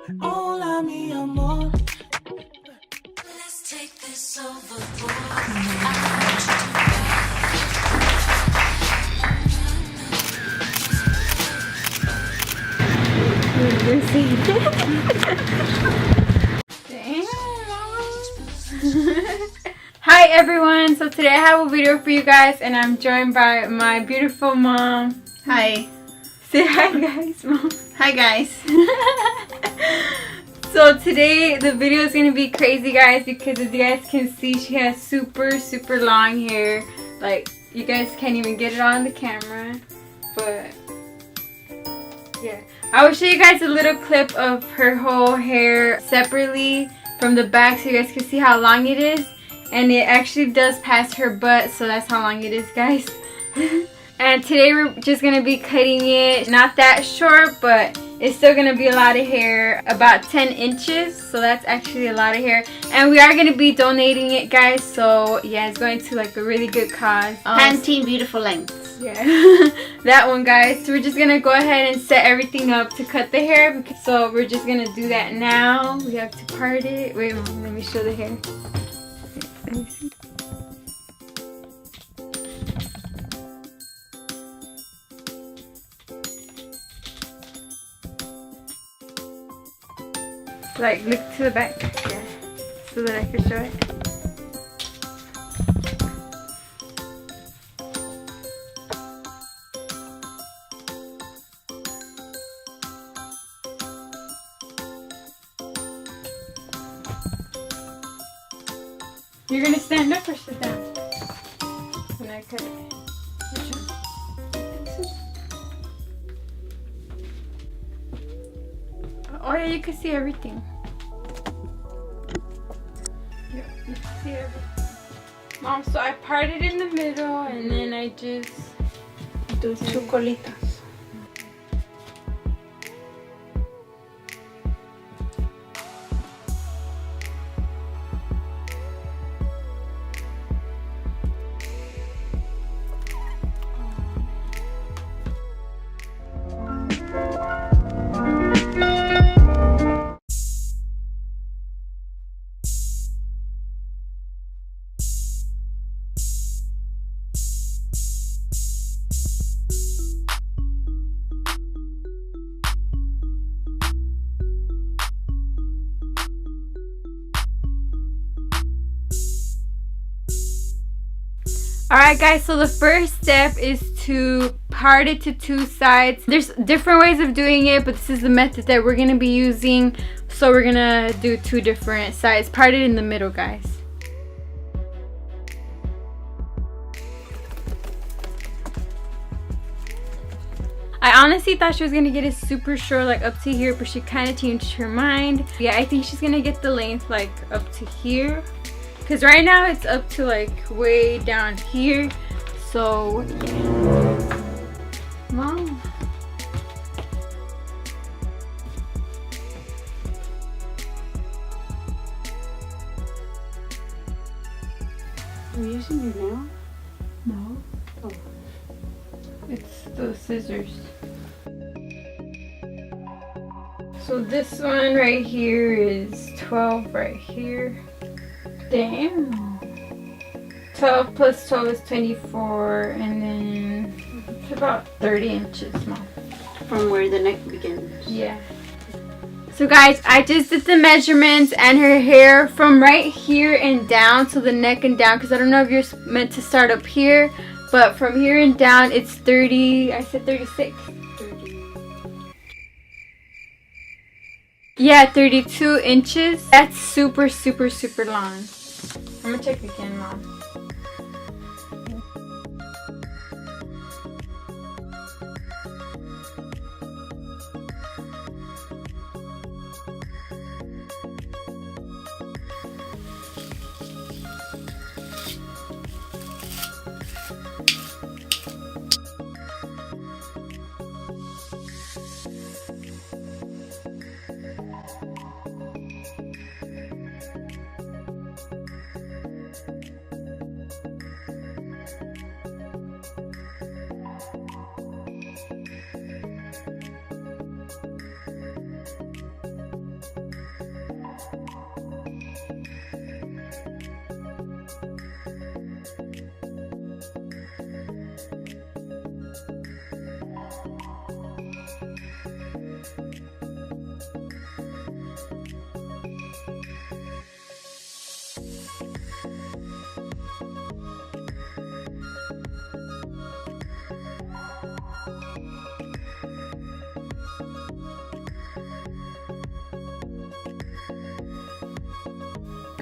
Hola, mi amor. Let's take this overboard. Hi everyone, so today I have a video for you guys and I'm joined by my beautiful mom. Hi. Say hi guys, mom. Hi guys. So today the video is going to be crazy guys because as you guys can see she has super long hair. Like you guys can't even get it on the camera, but yeah. I will show you guys a little clip of her whole hair separately from the back so you guys can see how long it is. And it actually does pass her butt, so that's how long it is, guys. And today we're just going to be cutting it, not that short, but it's still going to be a lot of hair, about 10 inches. So that's actually a lot of hair. And we are going to be donating it, guys. So yeah, it's going to like a really good cause. Pantene Beautiful Lengths. Yeah, that one, guys. So we're just going to go ahead and set everything up to cut the hair. So we're just going to do that now. We have to part it. Wait, Mom, let me show the hair. Let me see. Like, look to the back, yeah, so that I can show it. You're gonna stand up or sit down when I cut it? Which one? Oh yeah, you can see everything. Yeah, you can see everything. Mom, so I parted in the middle and then I just do two colitas. Alright guys, so the first step is to part it to two sides. There's different ways of doing it, but this is the method that we're going to be using. So we're going to do two different sides. Part it in the middle, guys. I honestly thought she was going to get it super short, like up to here, but she kind of changed her mind. Yeah, I think she's going to get the length like up to here. Because right now it's up to like way down here. So, yeah. Mom. Are you using your nail? No. Oh. It's the scissors. So this one right here is 12 right here. Damn. 12 plus 12 is 24, and then it's about 30 inches, Mom. From where the neck begins. Yeah. So guys, I just did the measurements and her hair from right here and down, so the neck and down, because I don't know if you're meant to start up here, but from here and down it's 30, I said 36. 30. Yeah, 32 inches. That's super long. I'm gonna check again, Mom.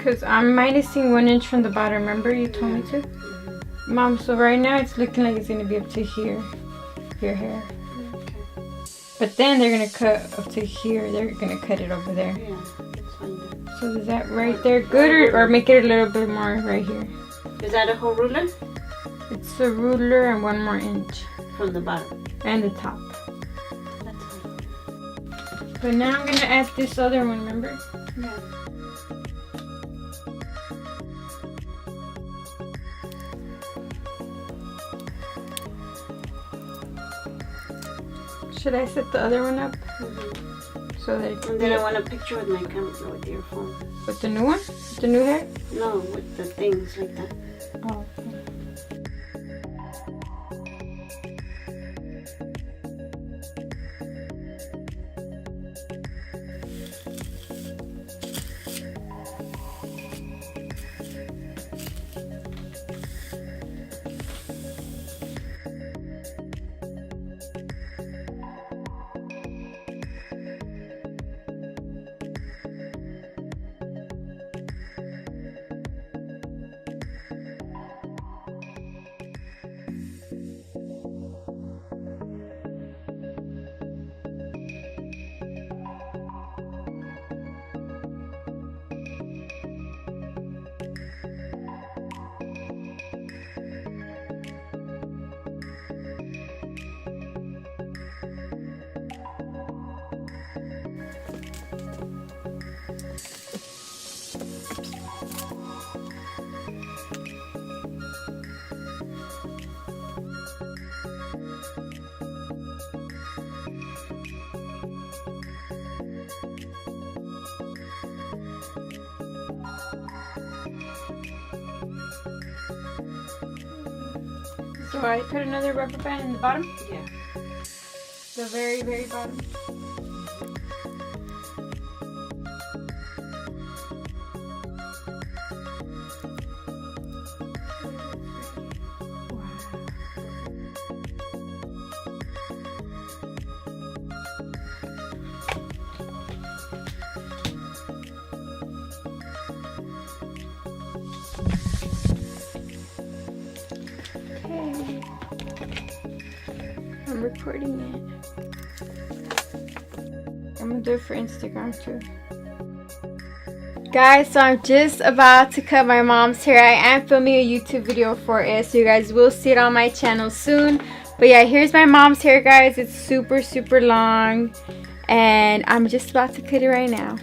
Because I'm minusing 1 inch from the bottom. Remember you told me to? Mom, so right now it's looking like it's going to be up to here. Your hair. Okay. But then they're going to cut up to here. They're going to cut it over there. Yeah, that's fine then. So is that right there good, or make it a little bit more right here? Is that a whole ruler? It's a ruler and 1 more inch. From the bottom. And the top. That's fine. But now I'm going to add this other one, remember? Yeah. Should I set the other one up? So that And then I want a picture with my camera, with your phone. with the new one? With the new hair? No, with the things like that. Oh, okay. So I put another rubber band in the bottom? Yeah. The very, very bottom. I'm recording it. I'm gonna do it for Instagram too. Guys, so I'm just about to cut my mom's hair. I am filming a YouTube video for it, so you guys will see it on my channel soon. But yeah, here's my mom's hair, guys. It's super, super long. And I'm just about to cut it right now.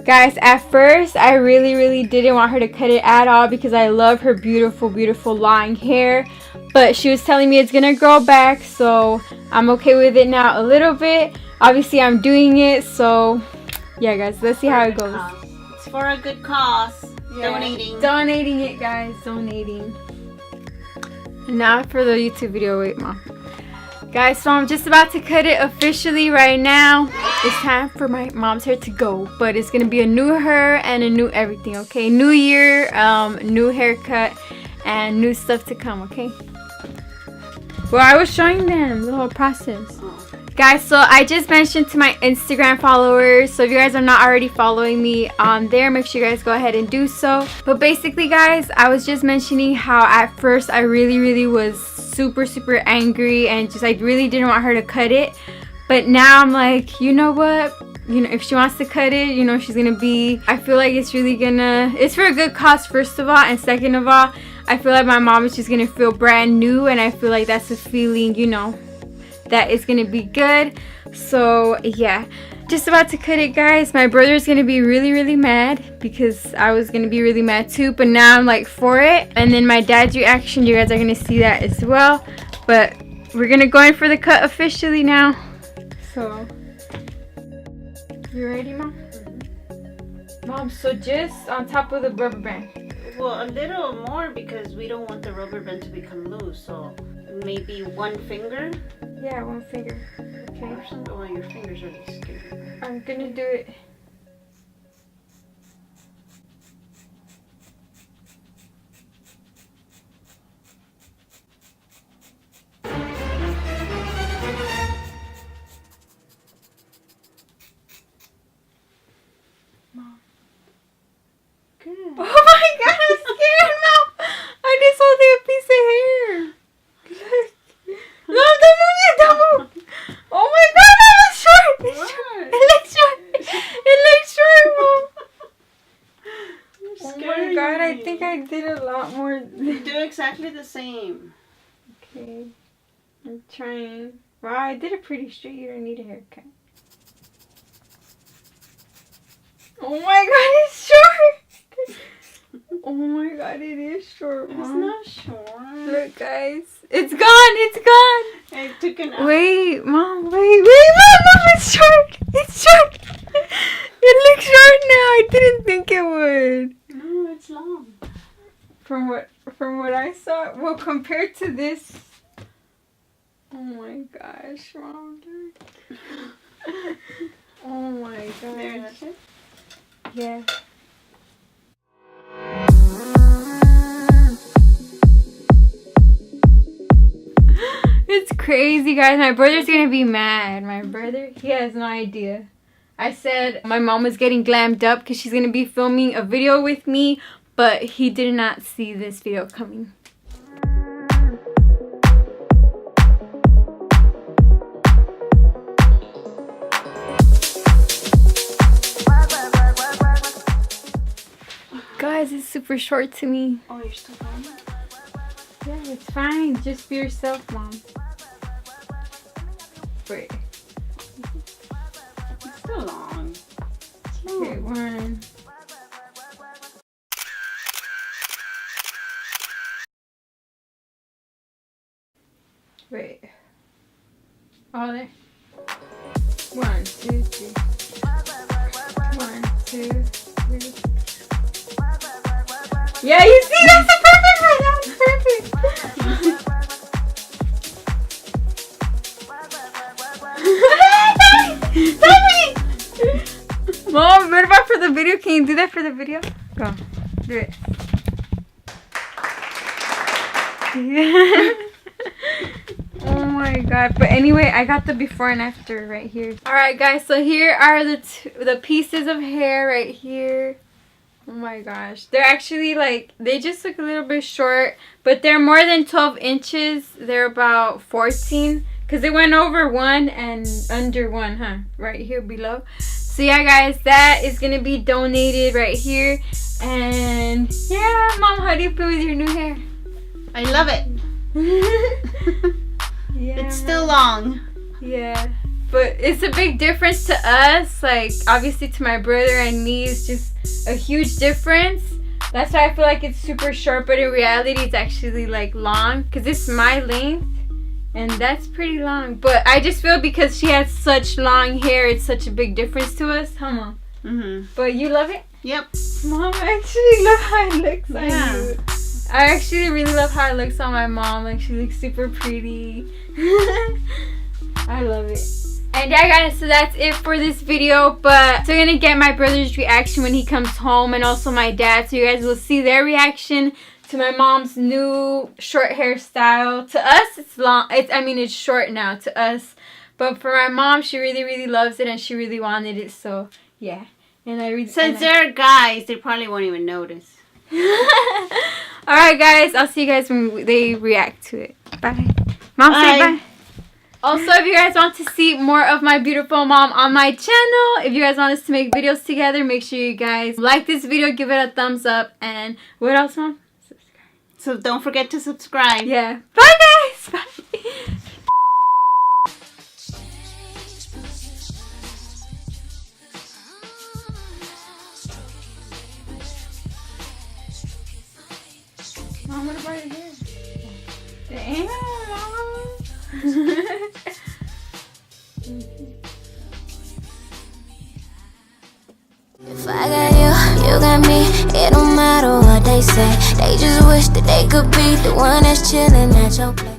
Guys, at first, I really didn't want her to cut it at all because I love her beautiful, beautiful long hair. But she was telling me it's gonna grow back, so I'm okay with it now a little bit. Obviously, I'm doing it, so yeah, guys, let's see how it goes. It's for a good cause. Yeah. Donating. Donating it, guys. Donating. Not for the YouTube video. Wait, Mom. Guys, so I'm just about to cut it officially right now. It's time for my mom's hair to go. But it's going to be a new her and a new everything, okay? New year, new haircut, and new stuff to come, okay? Well, I was showing them the whole process. Guys, so I just mentioned to my Instagram followers, so if you guys are not already following me on there, make sure you guys go ahead and do so. But basically, guys, I was just mentioning how at first I really was super angry and just I really didn't want her to cut it. But now I'm like, you know what? You know, if she wants to cut it, you know, she's gonna be, I feel like it's really gonna, it's for a good cause, first of all, and second of all, I feel like my mom is just gonna feel brand new, and I feel like that's a feeling, you know, that is gonna be good. So yeah, just about to cut it, guys. My brother's gonna be really mad because I was gonna be really mad too, but now I'm like for it. And then my dad's reaction, you guys are gonna see that as well. But we're gonna go in for the cut officially now. So you ready, Mom? Mom, so just on top of the rubber band. Well, a little more because we don't want the rubber band to become loose, so maybe one finger. Yeah, one finger. Okay. Or something. Oh, your fingers are really scary. I'm gonna do it. Mom. did a lot more. Do exactly the same. Okay. I'm trying. Wow, I did it pretty straight. You don't need a haircut. Oh my god, it's short! Oh my god, it is short, Mom. It's not short. Look, guys. It's gone! It's gone! I took an out. Wait, Mom, wait, Mom, it's short! It's short! It looks short now. I didn't think it would. No, it's long. From what I saw, well, compared to this. Oh my gosh, Mom. Oh my There, gosh. that's it. Yeah. It's crazy, guys. My brother's gonna be mad. My brother, he has no idea. I said my mom was getting glammed up because she's gonna be filming a video with me, but he did not see this video coming. Guys, it's super short to me. Oh, you're still long? Yeah, it's fine. Just be yourself, Mom. Wait. It's still long. Okay, one. Wait. All there. 1, 2, 3. 1, 2, 3. Yeah, you see, that's the perfect one. That was perfect. Stop me! Mom, what about for the video? Can you do that for the video? Go. Do it. Oh my god. But anyway, I got the before and after right here. Alright guys, so here are the pieces of hair right here. Oh my gosh. They're actually like, they just look a little bit short, but they're more than 12 inches. They're about 14 because it went over 1 and under 1, huh? Right here below. So yeah guys, that is going to be donated right here. And yeah, Mom, how do you feel with your new hair? I love it. Yeah. It's still long. Yeah. But it's a big difference to us. Like, obviously to my brother and me, it's just a huge difference. That's why I feel like it's super short, but in reality, it's actually like long. Because it's my length. And that's pretty long. But I just feel because she has such long hair, it's such a big difference to us. Huh, Mom? Mm-hmm. But you love it? Yep. Mom, I actually love how it looks on Yeah. you. I actually really love how it looks on my mom. Like, she looks super pretty. I love it. And yeah guys, so that's it for this video, but still gonna get my brother's reaction when he comes home, and also my dad, so you guys will see their reaction to my mom's new short hairstyle. To us, it's long. It's short now to us, but for my mom, she really loves it and she really wanted it. So yeah, and Since they're guys, they probably won't even notice. Alright guys, I'll see you guys when they react to it. Bye. Mom, say bye. Also, if you guys want to see more of my beautiful mom on my channel, if you guys want us to make videos together, make sure you guys like this video, give it a thumbs up, and what else, Mom? Subscribe. So don't forget to subscribe. Yeah. Bye guys! Bye! Mom, what about your hair? Damn, Mom. If I got you, you got me. It don't matter what they say. They just wish that they could be the one that's chilling at your place.